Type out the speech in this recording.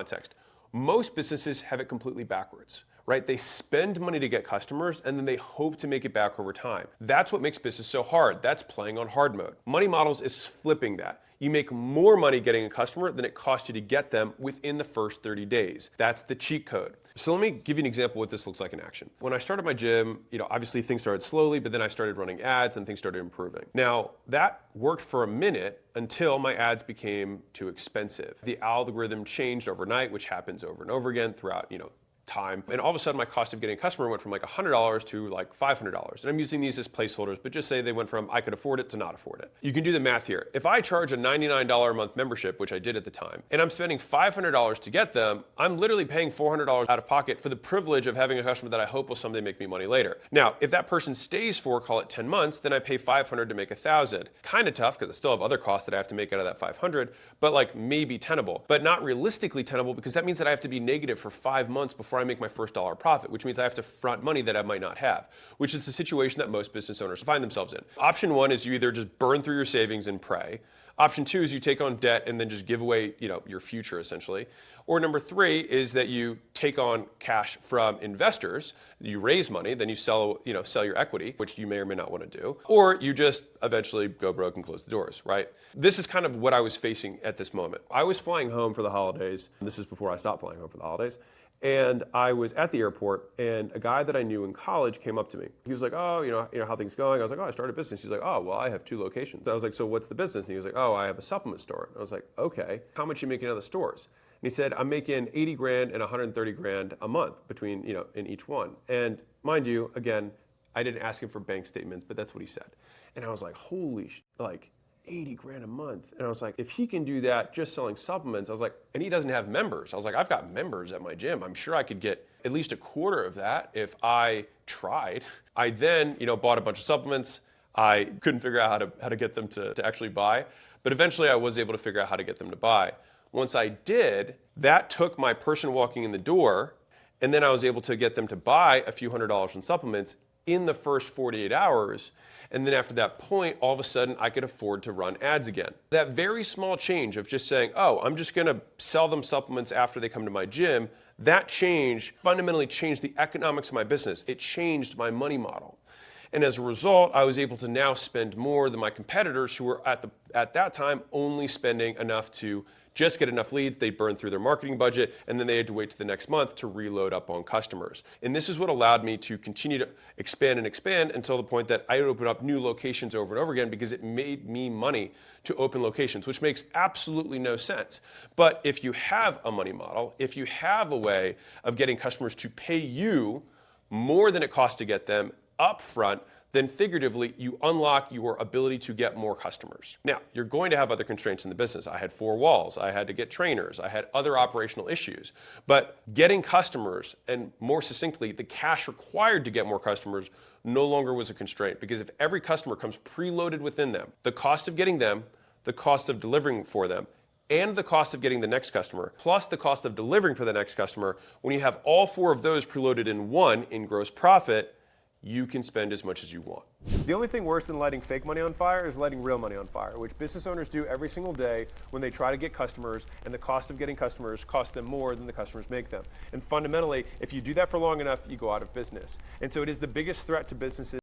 context. Most businesses have it completely backwards, right? They spend money to get customers and then they hope to make it back over time. That's what makes business so hard. That's playing on hard mode. Money models is flipping that. You make more money getting a customer than it costs you to get them within the first 30 days. That's the cheat code. So let me give you an example of what this looks like in action. When I started my gym, obviously things started slowly, but then I started running ads and things started improving. Now, that worked for a minute until my ads became too expensive. The algorithm changed overnight, which happens over and over again throughout, time. And all of a sudden my cost of getting a customer went from like $100 to like $500. And I'm using these as placeholders, but just say they went from I could afford it to not afford it. You can do the math here. If I charge a $99 a month membership, which I did at the time, and I'm spending $500 to get them, I'm literally paying $400 out of pocket for the privilege of having a customer that I hope will someday make me money later. Now, if that person stays for, call it 10 months, then I pay $500 to make $1,000. Kind of tough because I still have other costs that I have to make out of that $500, but like maybe tenable, but not realistically tenable because that means that I have to be negative for 5 months before I make my first dollar profit, which means I have to front money that I might not have, which is the situation that most business owners find themselves in. Option one is you either just burn through your savings and pray. Option two is you take on debt and then just give away, your future essentially. Or number three is that you take on cash from investors, you raise money, then you sell your equity, which you may or may not want to do, or you just eventually go broke and close the doors, right? This is kind of what I was facing at this moment. I was flying home for the holidays. This is before I stopped flying home for the holidays. And I was at the airport, and a guy that I knew in college came up to me. He was like, "Oh, how things going?" I was like, "Oh, I started a business." He's like, "Oh, well, I have 2 locations." I was like, "So what's the business?" And he was like, "Oh, I have a supplement store." I was like, "Okay, how much are you making out of the stores?" And he said, "I'm making 80 grand and 130 grand a month between, in each one." And mind you, again, I didn't ask him for bank statements, but that's what he said. And I was like, holy, 80 grand a month. And I was like, if he can do that just selling supplements, I was like, and he doesn't have members. I was like, I've got members at my gym. I'm sure I could get at least a quarter of that if I tried. I then, bought a bunch of supplements. I couldn't figure out how to get them to actually buy, but eventually I was able to figure out how to get them to buy. Once I did, that took my person walking in the door, and then I was able to get them to buy a few $100s in supplements in the first 48 hours. And then after that point, all of a sudden, I could afford to run ads again. That very small change of just saying, oh, I'm just gonna sell them supplements after they come to my gym, that change fundamentally changed the economics of my business. It changed my money model. And as a result, I was able to now spend more than my competitors who were at that time only spending enough to just get enough leads. They burned through their marketing budget, and then they had to wait to the next month to reload up on customers. And this is what allowed me to continue to expand until the point that I would open up new locations over and over again because it made me money to open locations, which makes absolutely no sense. But if you have a money model, if you have a way of getting customers to pay you more than it costs to get them upfront, then figuratively, you unlock your ability to get more customers. Now, you're going to have other constraints in the business. I had 4 walls, I had to get trainers, I had other operational issues. But getting customers, and more succinctly, the cash required to get more customers no longer was a constraint. Because if every customer comes preloaded within them, the cost of getting them, the cost of delivering for them, and the cost of getting the next customer, plus the cost of delivering for the next customer, when you have all 4 of those preloaded in one in gross profit, you can spend as much as you want. The only thing worse than lighting fake money on fire is lighting real money on fire, which business owners do every single day when they try to get customers, and the cost of getting customers costs them more than the customers make them. And fundamentally, if you do that for long enough, you go out of business. And so it is the biggest threat to businesses